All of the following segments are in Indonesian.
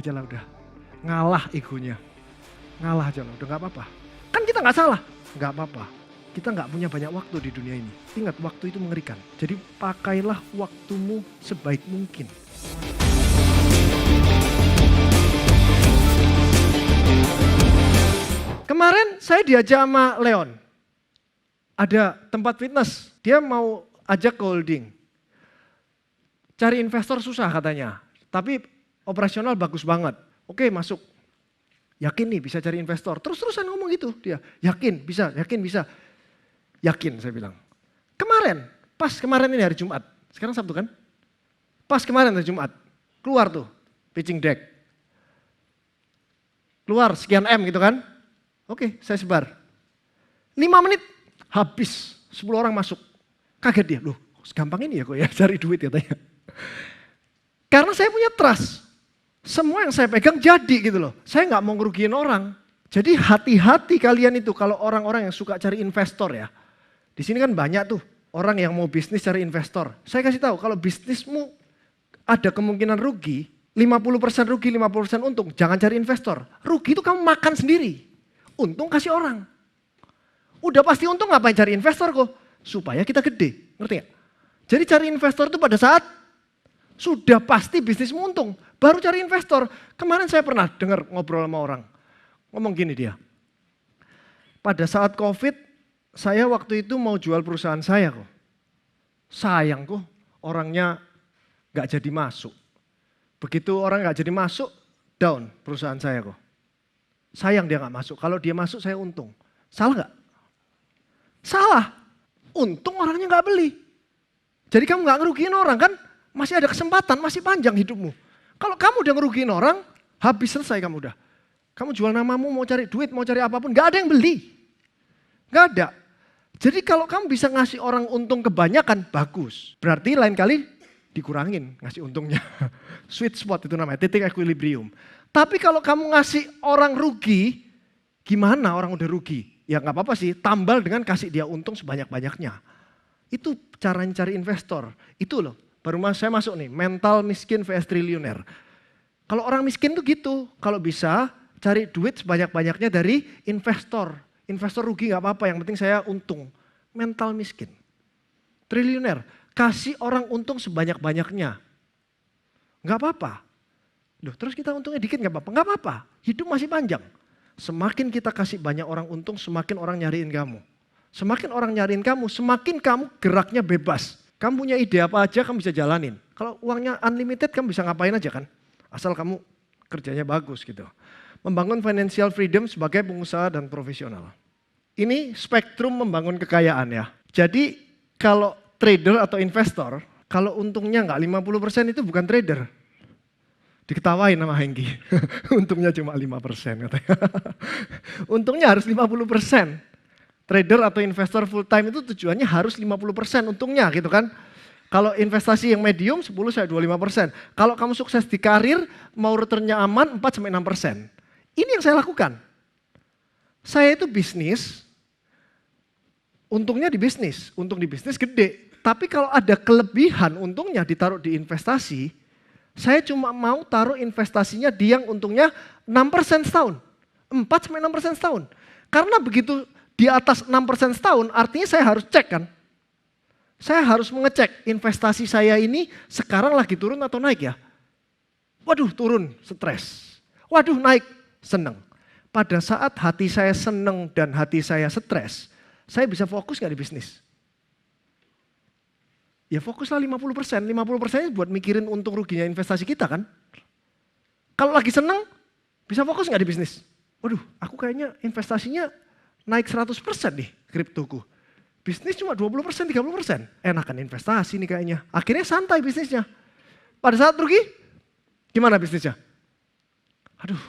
aja lah udah. Ngalah egonya. Ngalah aja lah, udah gak apa-apa. Kan kita gak salah, gak apa-apa. Kita gak punya banyak waktu di dunia ini. Ingat, waktu itu mengerikan. Jadi pakailah waktumu sebaik mungkin. Kemarin saya diajak sama Leon. Ada tempat fitness, dia mau ajak ke holding. Cari investor susah katanya, tapi operasional bagus banget. Oke, masuk. Yakin nih bisa cari investor. Terus-terusan ngomong gitu dia. Yakin bisa, yakin bisa. Yakin saya bilang. Kemarin ini hari Jumat. Sekarang Sabtu kan? Pas kemarin hari Jumat. Keluar tuh pitching deck. Keluar sekian M gitu kan. Oke, saya sebar. 5 menit habis 10 orang masuk. Kaget dia, loh segampang ini ya kok ya cari duit katanya. Karena saya punya trust. Semua yang saya pegang jadi gitu loh. Saya gak mau ngerugiin orang. Jadi hati-hati kalian itu kalau orang-orang yang suka cari investor ya. Di sini kan banyak tuh orang yang mau bisnis cari investor. Saya kasih tahu kalau bisnismu ada kemungkinan rugi, 50% rugi, 50% untung, jangan cari investor. Rugi itu kamu makan sendiri. Untung kasih orang. Udah pasti untung ngapain cari investor kok? Supaya kita gede, ngerti gak? Jadi cari investor itu pada saat sudah pasti bisnismu untung, baru cari investor. Kemarin saya pernah dengar ngobrol sama orang, ngomong gini dia. Pada saat COVID, saya waktu itu mau jual perusahaan saya kok. Sayang kok, orangnya gak jadi masuk. Begitu orang gak jadi masuk, down perusahaan saya kok. Sayang dia gak masuk, kalau dia masuk saya untung. Salah gak? Salah. Untung orangnya gak beli. Jadi kamu gak ngerugiin orang kan? Masih ada kesempatan, masih panjang hidupmu. Kalau kamu udah ngerugiin orang, habis selesai kamu udah. Kamu jual namamu, mau cari duit, mau cari apapun, gak ada yang beli. Gak ada. Jadi kalau kamu bisa ngasih orang untung kebanyakan, bagus. Berarti lain kali dikurangin ngasih untungnya. Sweet spot itu namanya, titik equilibrium. Tapi kalau kamu ngasih orang rugi, gimana orang udah rugi? Ya gak apa-apa sih, tambal dengan kasih dia untung sebanyak-banyaknya. Itu cara cari investor. Itu loh, baru saya masuk nih, mental miskin vs triliuner. Kalau orang miskin tuh gitu, kalau bisa cari duit sebanyak-banyaknya dari investor. Investor rugi gak apa-apa, yang penting saya untung. Mental miskin. Triliuner, kasih orang untung sebanyak-banyaknya. Gak apa-apa. Loh, terus kita untungnya dikit gak apa-apa? Gak apa-apa, hidup masih panjang. Semakin kita kasih banyak orang untung, semakin orang nyariin kamu. Semakin orang nyariin kamu, semakin kamu geraknya bebas. Kamu punya ide apa aja, kamu bisa jalanin. Kalau uangnya unlimited, kamu bisa ngapain aja kan? Asal kamu kerjanya bagus gitu. Membangun financial freedom sebagai pengusaha dan profesional. Ini spektrum membangun kekayaan ya. Jadi kalau trader atau investor, kalau untungnya nggak 50% itu bukan trader. Diketawain sama Hengki. Untungnya cuma 5% katanya. Untungnya harus 50%. Trader atau investor full time itu tujuannya harus 50% untungnya gitu kan. Kalau investasi yang medium 10-25%. Kalau kamu sukses di karir, mau returnnya aman 4-6%. Ini yang saya lakukan. Saya itu bisnis, untungnya di bisnis, untung di bisnis gede. Tapi kalau ada kelebihan untungnya ditaruh di investasi, saya cuma mau taruh investasinya di yang untungnya 6% setahun. 4-6% setahun. Karena begitu di atas 6% setahun artinya saya harus cek kan. Saya harus mengecek investasi saya ini sekarang lagi turun atau naik ya. Waduh turun, stres. Waduh naik, seneng. Pada saat hati saya seneng dan hati saya stres, saya bisa fokus gak di bisnis? Ya fokuslah 50%, 50% buat mikirin untung ruginya investasi kita kan. Kalau lagi seneng, bisa fokus gak di bisnis? Waduh, aku kayaknya investasinya naik 100% nih kriptoku. Bisnis cuma 20%, 30%. Enakan investasi nih kayaknya. Akhirnya santai bisnisnya. Pada saat rugi, gimana bisnisnya? Aduh,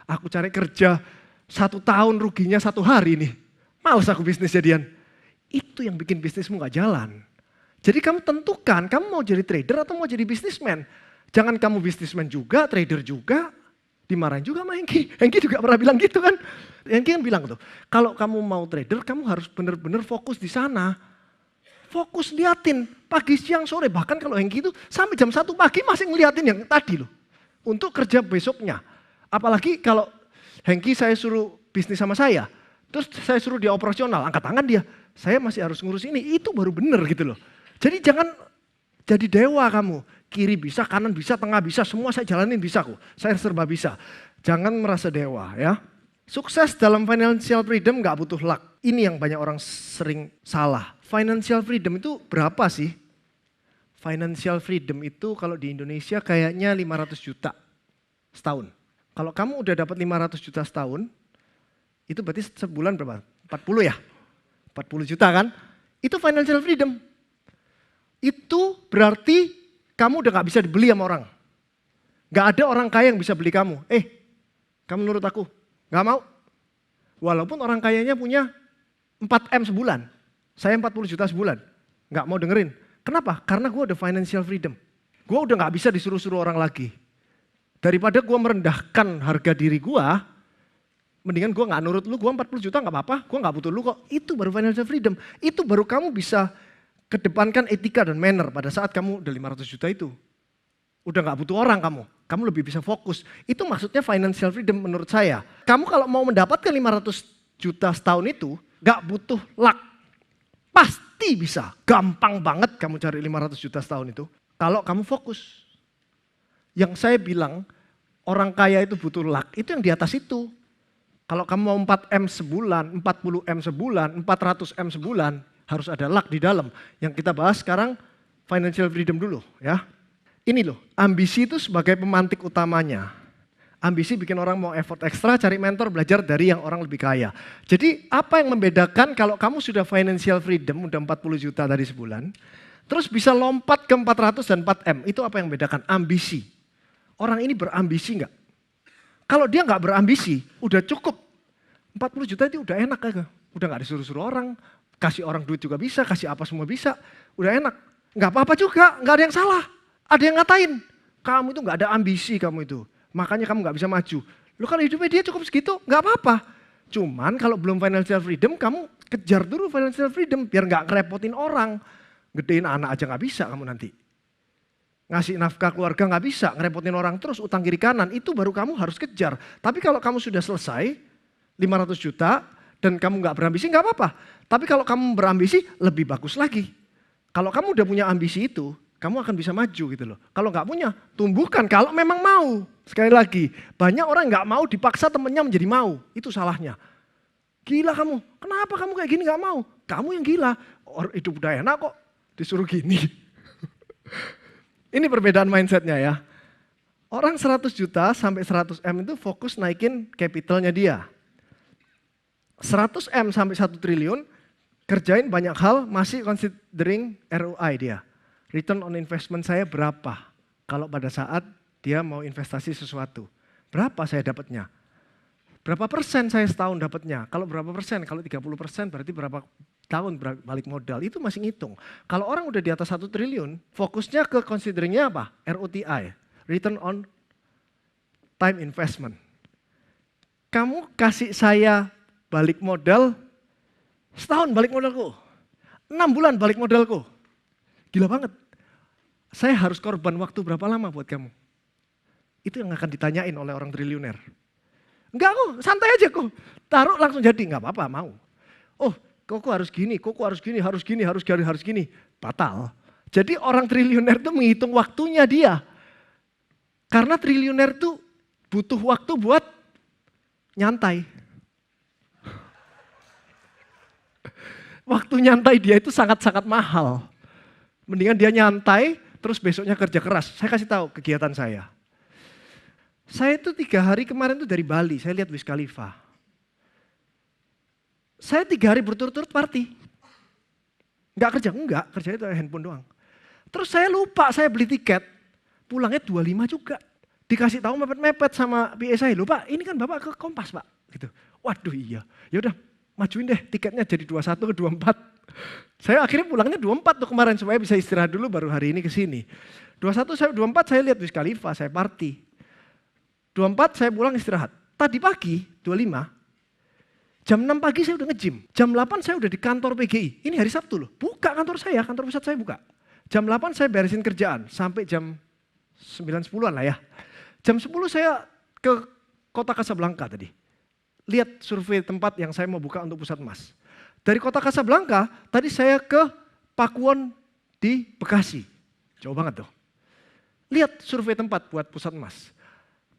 aku cari kerja 1 tahun ruginya 1 hari nih. Males aku bisnis jadian. Itu yang bikin bisnismu gak jalan. Jadi kamu tentukan, kamu mau jadi trader atau mau jadi bisnismen. Jangan kamu bisnismen juga, trader juga. Dimarahin juga sama Hengki. Hengki juga pernah bilang gitu kan. Hengki kan bilang tuh, kalau kamu mau trader, kamu harus benar-benar fokus di sana. Fokus liatin pagi, siang, sore. Bahkan kalau Hengki itu sampai jam 1 pagi masih ngeliatin yang tadi loh. untuk kerja besoknya. Apalagi kalau Hengki saya suruh bisnis sama saya, terus saya suruh dia operasional, angkat tangan dia. Saya masih harus ngurus ini, itu baru bener gitu loh. Jadi jangan jadi dewa kamu. Kiri bisa, kanan bisa, tengah bisa, semua saya jalanin bisa kok. Saya serba bisa. Jangan merasa dewa ya. Sukses dalam financial freedom gak butuh luck. Ini yang banyak orang sering salah. Financial freedom itu berapa sih? Financial freedom itu kalau di Indonesia kayaknya 500 juta setahun. Kalau kamu udah dapat 500 juta setahun, itu berarti sebulan berapa? 40 ya? 40 juta kan? Itu financial freedom. Itu berarti kamu udah gak bisa dibeli sama orang. Gak ada orang kaya yang bisa beli kamu. Kamu nurut aku. Gak mau. Walaupun orang kayanya punya 4M sebulan. Saya 40 juta sebulan. Gak mau dengerin. Kenapa? Karena gue ada financial freedom. Gue udah gak bisa disuruh-suruh orang lagi. Daripada gue merendahkan harga diri gue, mendingan gue gak nurut lu, gue 40 juta gak apa-apa, gue gak butuh lu kok. Itu baru financial freedom. Itu baru kamu bisa kedepankan etika dan manner pada saat kamu udah 500 juta itu. Udah gak butuh orang kamu lebih bisa fokus. Itu maksudnya financial freedom menurut saya. Kamu kalau mau mendapatkan 500 juta setahun itu, gak butuh luck. Pasti bisa, gampang banget kamu cari 500 juta setahun itu. Kalau kamu fokus. Yang saya bilang, orang kaya itu butuh luck, itu yang di atas itu. Kalau kamu mau 4M sebulan, 40M sebulan, 400M sebulan, harus ada luck di dalam. Yang kita bahas sekarang, financial freedom dulu ya. Ini loh, ambisi itu sebagai pemantik utamanya. Ambisi bikin orang mau effort ekstra, cari mentor, belajar dari yang orang lebih kaya. Jadi apa yang membedakan kalau kamu sudah financial freedom, udah 40 juta dari sebulan, terus bisa lompat ke 400 dan 4M, itu apa yang membedakan? Ambisi. Orang ini berambisi enggak? Kalau dia enggak berambisi, udah cukup. 40 juta itu udah enak aja. Udah enggak disuruh-suruh orang, kasih orang duit juga bisa, kasih apa semua bisa. Udah enak. Enggak apa-apa juga, enggak ada yang salah. Ada yang ngatain, kamu itu enggak ada ambisi kamu itu. Makanya kamu enggak bisa maju. Lu kalau hidupnya dia cukup segitu, enggak apa-apa. Cuman kalau belum financial freedom, kamu kejar dulu financial freedom. Biar enggak ngerepotin orang. Gedein anak aja enggak bisa kamu nanti. Ngasih nafkah keluarga nggak bisa, ngerepotin orang terus, utang kiri kanan, itu baru kamu harus kejar. Tapi kalau kamu sudah selesai, 500 juta, dan kamu nggak berambisi, nggak apa-apa. Tapi kalau kamu berambisi, lebih bagus lagi. Kalau kamu udah punya ambisi itu, kamu akan bisa maju gitu loh. Kalau nggak punya, tumbuhkan kalau memang mau. Sekali lagi, banyak orang nggak mau dipaksa temennya menjadi mau, itu salahnya. Gila kamu, kenapa kamu kayak gini nggak mau? Kamu yang gila, hidup udah enak kok, disuruh gini. Ini perbedaan mindsetnya ya. Orang 100 juta sampai 100M itu fokus naikin capitalnya dia. 100M sampai 1 triliun, kerjain banyak hal, masih considering ROI dia. Return on investment saya berapa? Kalau pada saat dia mau investasi sesuatu. Berapa saya dapatnya? Berapa persen saya setahun dapatnya? Kalau berapa persen? Kalau 30% berarti berapa tahun balik modal? Itu masih ngitung. Kalau orang udah di atas 1 triliun, fokusnya ke consideringnya apa? ROTI, Return on Time Investment. Kamu kasih saya balik modal, setahun balik modalku, 6 bulan balik modalku. Gila banget. Saya harus korban waktu berapa lama buat kamu? Itu yang akan ditanyain oleh orang triliuner. Enggak kok, santai aja kok. Taruh langsung jadi, enggak apa-apa, mau. Oh, kok harus gini, harus gini. Batal. Jadi orang triliuner itu menghitung waktunya dia. Karena triliuner itu butuh waktu buat nyantai. Waktu nyantai dia itu sangat-sangat mahal. Mendingan dia nyantai, terus besoknya kerja keras. Saya kasih tahu kegiatan saya. Saya itu 3 hari kemarin itu dari Bali, saya lihat Wiz Khalifa. Saya 3 hari berturut-turut party. Enggak kerja itu handphone doang. Terus saya lupa, saya beli tiket, pulangnya 25 juga. Dikasih tahu mepet-mepet sama PA saya, "Loh Pak, ini kan Bapak ke Kompas Pak." Gitu. Waduh iya, ya udah majuin deh tiketnya jadi 21 ke 24. Saya akhirnya pulangnya 24 tuh kemarin supaya bisa istirahat dulu baru hari ini ke sini. 24 saya lihat Wiz Khalifa, saya party. 24 saya pulang istirahat. Tadi pagi 25, jam 6 pagi saya udah nge-gym. Jam 8 saya udah di kantor PGI. Ini hari Sabtu loh. Buka kantor saya, kantor pusat saya buka. Jam 8 saya beresin kerjaan sampai jam 9-10an lah ya. Jam 10 saya ke kota Casablanca tadi. Lihat survei tempat yang saya mau buka untuk pusat emas. Dari kota Casablanca, tadi saya ke Pakuwon di Bekasi. Jauh banget tuh. Lihat survei tempat buat pusat emas.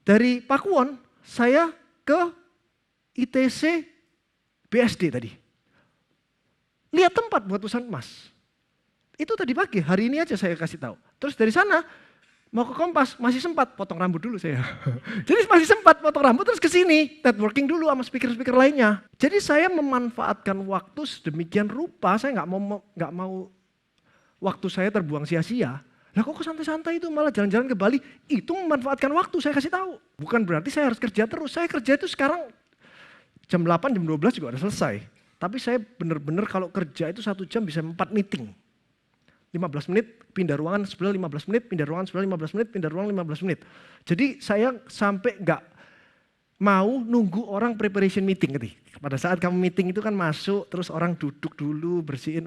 Dari Pakuwon, saya ke ITC BSD tadi. Lihat tempat buat pusat emas. Itu tadi pagi, hari ini aja saya kasih tahu. Terus dari sana, mau ke Kompas, masih sempat potong rambut dulu saya. Jadi masih sempat potong rambut terus ke sini, networking dulu sama speaker-speaker lainnya. Jadi saya memanfaatkan waktu sedemikian rupa, saya nggak mau waktu saya terbuang sia-sia. Lah kok santai-santai itu malah jalan-jalan ke Bali, itu memanfaatkan waktu, saya kasih tahu. Bukan berarti saya harus kerja terus, saya kerja itu sekarang jam 8, jam 12 juga udah selesai. Tapi saya benar-benar kalau kerja itu 1 jam bisa 4 meeting. 15 menit, pindah ruangan sebelah 15 menit, pindah ruangan sebelah 15 menit, pindah ruangan 15 menit. Jadi saya sampai nggak mau nunggu orang preparation meeting. Pada saat kamu meeting itu kan masuk, terus orang duduk dulu, bersihin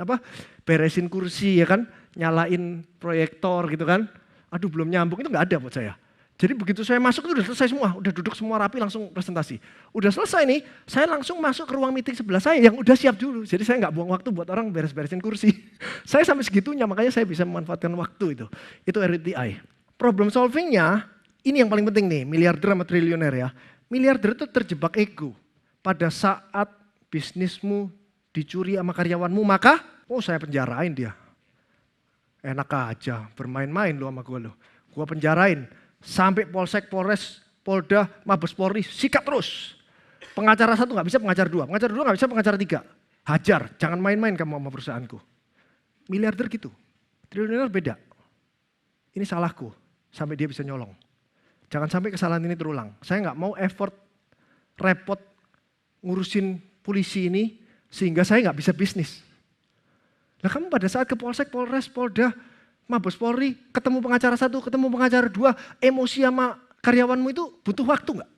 beresin kursi ya kan, nyalain proyektor gitu kan. Aduh belum nyambung, itu nggak ada buat saya. Jadi begitu saya masuk itu udah selesai semua, udah duduk semua rapi langsung presentasi. Udah selesai nih, saya langsung masuk ke ruang meeting sebelah saya yang udah siap dulu. Jadi saya nggak buang waktu buat orang beres-beresin kursi. Saya sampai segitunya, makanya saya bisa memanfaatkan waktu itu. Itu RTI. Problem solvingnya, ini yang paling penting nih, miliarder sama triliuner ya. Miliarder itu terjebak ego. Pada saat bisnismu dicuri sama karyawanmu, maka saya penjarain dia. Enak aja, bermain-main lo sama gue lo. Gue penjarain. Sampai Polsek, Polres, Polda, Mabes Polri, sikat terus. Pengacara 1 nggak bisa, pengacara 2. Pengacara 2 nggak bisa, pengacara 3. Hajar, jangan main-main kamu sama perusahaanku. Miliarder gitu. Triliuner beda. Ini salahku, sampai dia bisa nyolong. Jangan sampai kesalahan ini terulang. Saya nggak mau effort, repot, ngurusin polisi ini, sehingga saya nggak bisa bisnis. Nah kamu pada saat ke Polsek, Polres, Polda, Mabes Polri, ketemu pengacara 1, ketemu pengacara 2, emosi sama karyawanmu itu butuh waktu nggak?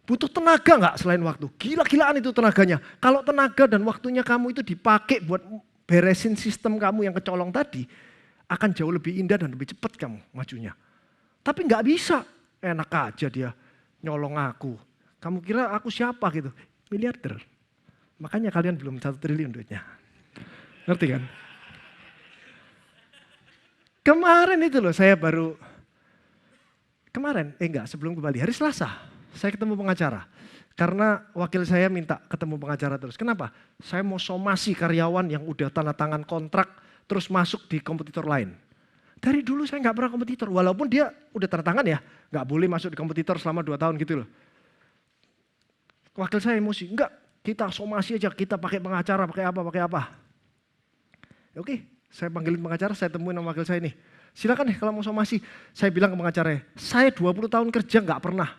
Butuh tenaga nggak selain waktu? Gila-gilaan itu tenaganya. Kalau tenaga dan waktunya kamu itu dipakai buat beresin sistem kamu yang kecolong tadi, akan jauh lebih indah dan lebih cepat kamu majunya. Tapi nggak bisa, enak aja dia nyolong aku. Kamu kira aku siapa gitu? Miliarder. Makanya kalian belum 1 triliun duitnya. Ngerti kan? Kemarin itu loh saya baru, sebelum ke Bali, hari Selasa saya ketemu pengacara. Karena wakil saya minta ketemu pengacara terus. Kenapa? Saya mau somasi karyawan yang udah tanda tangan kontrak terus masuk di kompetitor lain. Dari dulu saya nggak pernah kompetitor, walaupun dia udah tanda tangan ya, nggak boleh masuk di kompetitor selama 2 tahun gitu loh. Wakil saya emosi, enggak, kita somasi aja, kita pakai pengacara, pakai apa. Oke. Saya panggilin pengacara, saya temuin sama wakil saya nih. Silakan nih kalau mau somasi. Saya bilang ke pengacaranya, saya 20 tahun kerja nggak pernah.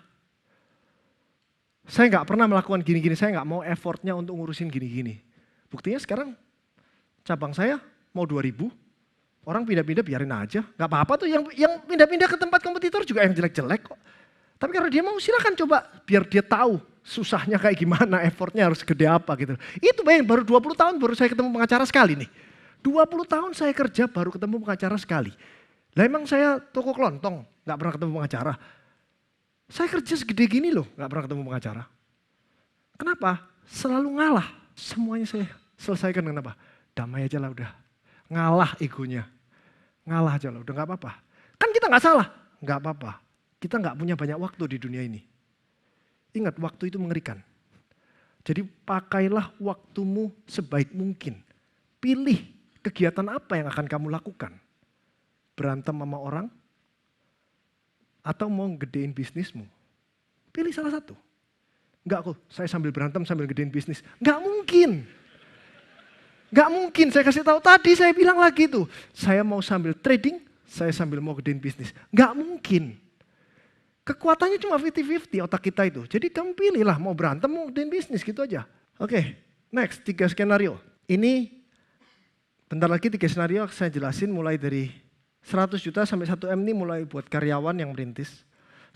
Saya nggak pernah melakukan gini-gini, saya nggak mau effortnya untuk ngurusin gini-gini. Buktinya sekarang cabang saya mau 2000, orang pindah-pindah biarin aja. Nggak apa-apa tuh yang pindah-pindah ke tempat kompetitor juga yang jelek-jelek kok. Tapi kalau dia mau silakan coba, biar dia tahu susahnya kayak gimana, effortnya harus gede apa gitu. Itu bayangin baru 20 tahun baru saya ketemu pengacara sekali nih. 20 tahun saya kerja baru ketemu pengacara sekali. Lah emang saya toko kelontong, gak pernah ketemu pengacara. Saya kerja segede gini loh, gak pernah ketemu pengacara. Kenapa? Selalu ngalah. Semuanya saya selesaikan dengan apa? Damai aja lah udah. Ngalah egonya. Ngalah aja lah udah gak apa-apa. Kan kita gak salah, gak apa-apa. Kita gak punya banyak waktu di dunia ini. Ingat waktu itu mengerikan. Jadi pakailah waktumu sebaik mungkin. Pilih kegiatan apa yang akan kamu lakukan? Berantem sama orang? Atau mau gedein bisnismu? Pilih salah satu. Enggak kok, saya sambil berantem sambil gedein bisnis. Enggak mungkin. Enggak mungkin, saya kasih tahu tadi saya bilang lagi tuh. Saya mau sambil trading, saya sambil mau gedein bisnis. Enggak mungkin. Kekuatannya cuma 50-50 otak kita itu. Jadi kamu pilihlah mau berantem mau gedein bisnis gitu aja. Oke, next 3 skenario. Ini bentar lagi 3 skenario saya jelasin mulai dari 100 juta sampai 1 M ini mulai buat karyawan yang merintis.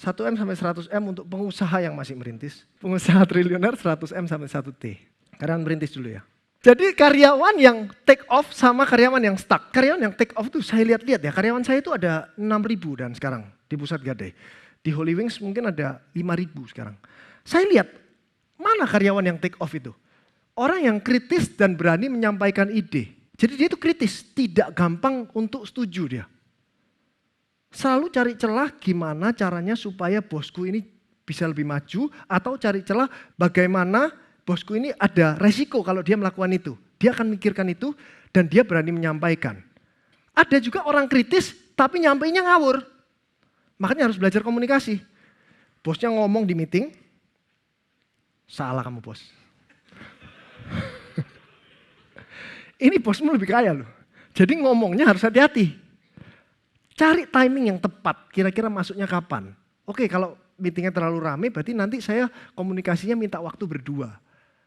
1 M sampai 100 M untuk pengusaha yang masih merintis. Pengusaha triliuner 100 M sampai 1 T. Karyawan merintis dulu ya. Jadi karyawan yang take off sama karyawan yang stuck. Karyawan yang take off tuh saya lihat-lihat ya. Karyawan saya itu ada 6.000 dan sekarang di Pusat Gadai. Di Holy Wings mungkin ada 5.000 sekarang. Saya lihat, mana karyawan yang take off itu? Orang yang kritis dan berani menyampaikan ide. Jadi dia itu kritis, tidak gampang untuk setuju dia. Selalu cari celah gimana caranya supaya bosku ini bisa lebih maju, atau cari celah bagaimana bosku ini ada resiko kalau dia melakukan itu. Dia akan mikirkan itu dan dia berani menyampaikan. Ada juga orang kritis tapi nyampainya ngawur. Makanya harus belajar komunikasi. Bosnya ngomong di meeting, salah kamu bos. Ini bosmu lebih kaya loh. Jadi ngomongnya harus hati-hati. Cari timing yang tepat, kira-kira masuknya kapan. Oke, kalau meetingnya terlalu rame, berarti nanti saya komunikasinya minta waktu berdua.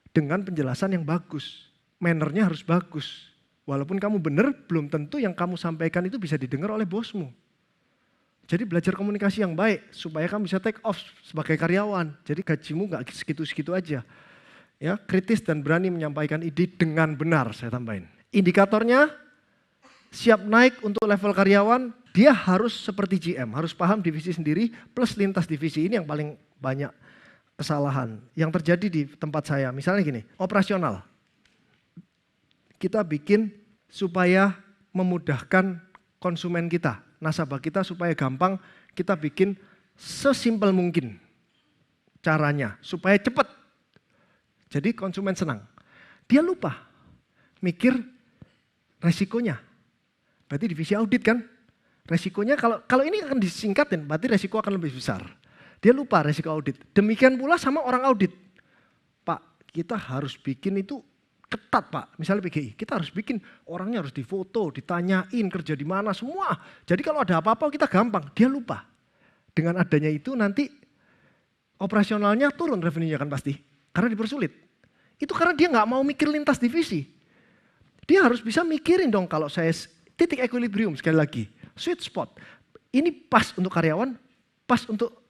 Dengan penjelasan yang bagus. Mannernya harus bagus. Walaupun kamu benar, belum tentu yang kamu sampaikan itu bisa didengar oleh bosmu. Jadi belajar komunikasi yang baik, supaya kamu bisa take off sebagai karyawan. Jadi gajimu gak segitu-segitu aja. Ya, kritis dan berani menyampaikan ide dengan benar, saya tambahin. Indikatornya, siap naik untuk level karyawan, dia harus seperti GM, harus paham divisi sendiri plus lintas divisi. Ini yang paling banyak kesalahan yang terjadi di tempat saya. Misalnya gini, operasional. Kita bikin supaya memudahkan konsumen kita, nasabah kita supaya gampang, kita bikin sesimpel mungkin caranya supaya cepat. Jadi konsumen senang. Dia lupa mikir resikonya. Berarti divisi audit kan? Resikonya kalau ini akan disingkatin, berarti resiko akan lebih besar. Dia lupa resiko audit. Demikian pula sama orang audit. Pak, kita harus bikin itu ketat Pak. Misalnya PGI, kita harus bikin orangnya harus difoto, ditanyain kerja di mana, semua. Jadi kalau ada apa-apa kita gampang. Dia lupa. Dengan adanya itu nanti operasionalnya turun revenue-nya kan pasti. Karena dipersulit. Itu karena dia nggak mau mikir lintas divisi. Dia harus bisa mikirin dong kalau saya titik equilibrium sekali lagi. Sweet spot. Ini pas untuk karyawan, pas untuk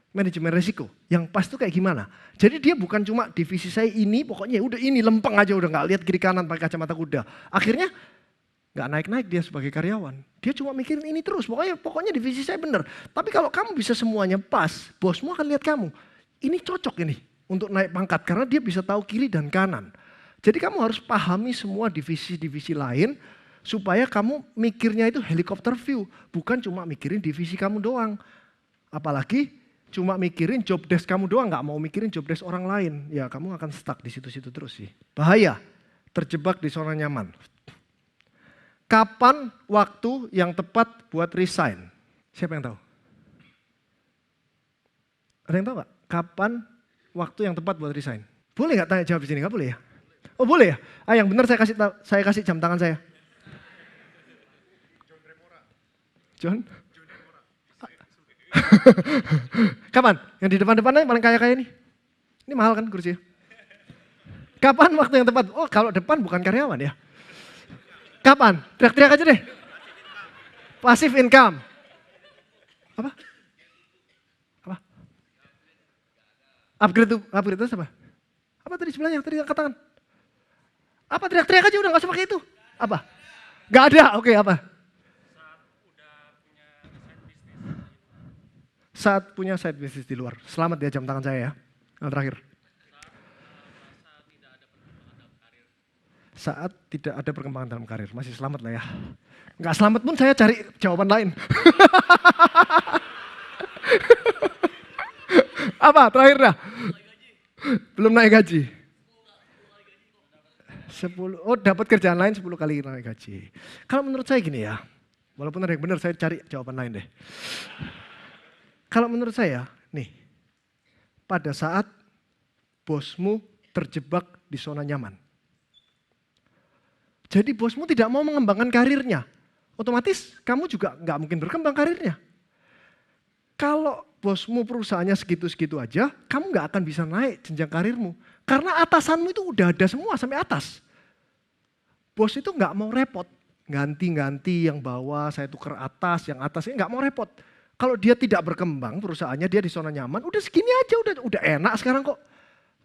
manajemen resiko. Yang pas itu kayak gimana? Jadi dia bukan cuma divisi saya ini, pokoknya udah ini lempeng aja, udah nggak lihat kiri kanan pakai kacamata kuda. Akhirnya nggak naik-naik dia sebagai karyawan. Dia cuma mikirin ini terus, pokoknya divisi saya benar. Tapi kalau kamu bisa semuanya pas, bosmu akan lihat kamu. Ini cocok ini untuk naik pangkat karena dia bisa tahu kiri dan kanan. Jadi kamu harus pahami semua divisi-divisi lain supaya kamu mikirnya itu helikopter view, bukan cuma mikirin divisi kamu doang. Apalagi cuma mikirin job desk kamu doang, nggak mau mikirin job desk orang lain. Ya kamu akan stuck di situ-situ terus sih. Bahaya, terjebak di zona nyaman. Kapan waktu yang tepat buat resign? Siapa yang tahu? Ada yang tahu nggak? Kapan waktu yang tepat buat resign? Boleh nggak tanya jawab di sini? Nggak boleh ya? Oh boleh ya? Yang benar saya kasih jam tangan saya. John? Kapan? Yang di depan-depannya paling kaya-kaya nih. Ini mahal kan kursinya? Kapan waktu yang tepat? Oh kalau depan bukan karyawan ya. Kapan? Teriak-teriak aja deh. Passive income. Apa? Apa? Upgrade itu apa? Apa tadi sebelahnya? Tadi angkat tangan. Apa teriak-teriak aja udah gak usah pakai itu. Apa? Gak ada, oke apa? Saat punya side business di luar. Selamat ya jam tangan saya ya. Yang terakhir. Saat tidak ada perkembangan dalam karir. Masih selamat lah ya. Nggak selamat pun saya cari jawaban lain. Apa? Terakhir dah. Belum naik gaji. 10. Oh dapat kerjaan lain 10 kali naik gaji. Kalau menurut saya gini ya. Walaupun ada yang benar saya cari jawaban lain deh. Kalau menurut saya, nih, pada saat bosmu terjebak di zona nyaman. Jadi bosmu tidak mau mengembangkan karirnya. Otomatis kamu juga nggak mungkin berkembang karirnya. Kalau bosmu perusahaannya segitu-segitu aja, kamu nggak akan bisa naik jenjang karirmu. Karena atasanmu itu udah ada semua sampai atas. Bos itu nggak mau repot. Ganti-ganti yang bawah, saya tuker atas, yang atasnya nggak mau repot. Kalau dia tidak berkembang perusahaannya, dia di zona nyaman, udah segini aja, udah enak sekarang kok.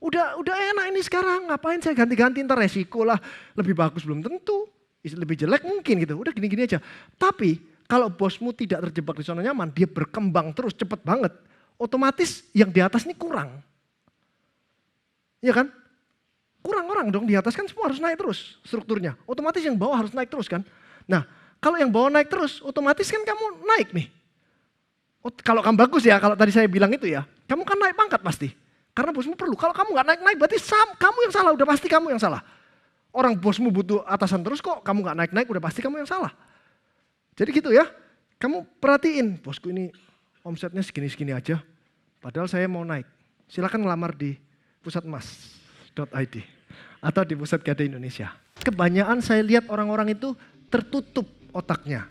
Udah enak ini sekarang, ngapain saya ganti-ganti, ntar resiko lah. Lebih bagus belum tentu, lebih jelek mungkin gitu, udah gini-gini aja. Tapi kalau bosmu tidak terjebak di zona nyaman, dia berkembang terus cepet banget. otomatis yang di atas ini kurang. Iya kan? Kurang orang dong, di atas kan semua harus naik terus strukturnya. Otomatis yang bawah harus naik terus kan. Nah, kalau yang bawah naik terus, otomatis kan kamu naik nih. Kalau kamu bagus ya, kalau tadi saya bilang itu ya, kamu kan naik pangkat pasti. Karena bosmu perlu. Kalau kamu nggak naik-naik berarti kamu yang salah, udah pasti kamu yang salah. Orang bosmu butuh atasan terus kok, kamu nggak naik-naik udah pasti kamu yang salah. Jadi gitu ya, kamu perhatiin, bosku ini omsetnya segini-segini aja, padahal saya mau naik. Silakan ngelamar di pusatemas.id atau di Pusat Gade Indonesia. Kebanyakan saya lihat orang-orang itu tertutup otaknya.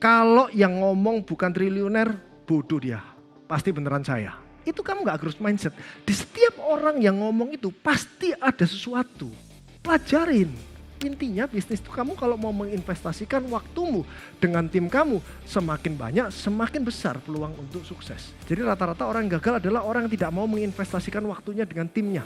Kalau yang ngomong bukan triliuner, bodoh dia. Pasti beneran saya. Itu kamu gak growth mindset. Di setiap orang yang ngomong itu pasti ada sesuatu. Pelajarin. Intinya bisnis itu kamu kalau mau menginvestasikan waktumu dengan tim kamu semakin banyak, semakin besar peluang untuk sukses. Jadi rata-rata orang gagal adalah orang yang tidak mau menginvestasikan waktunya dengan timnya.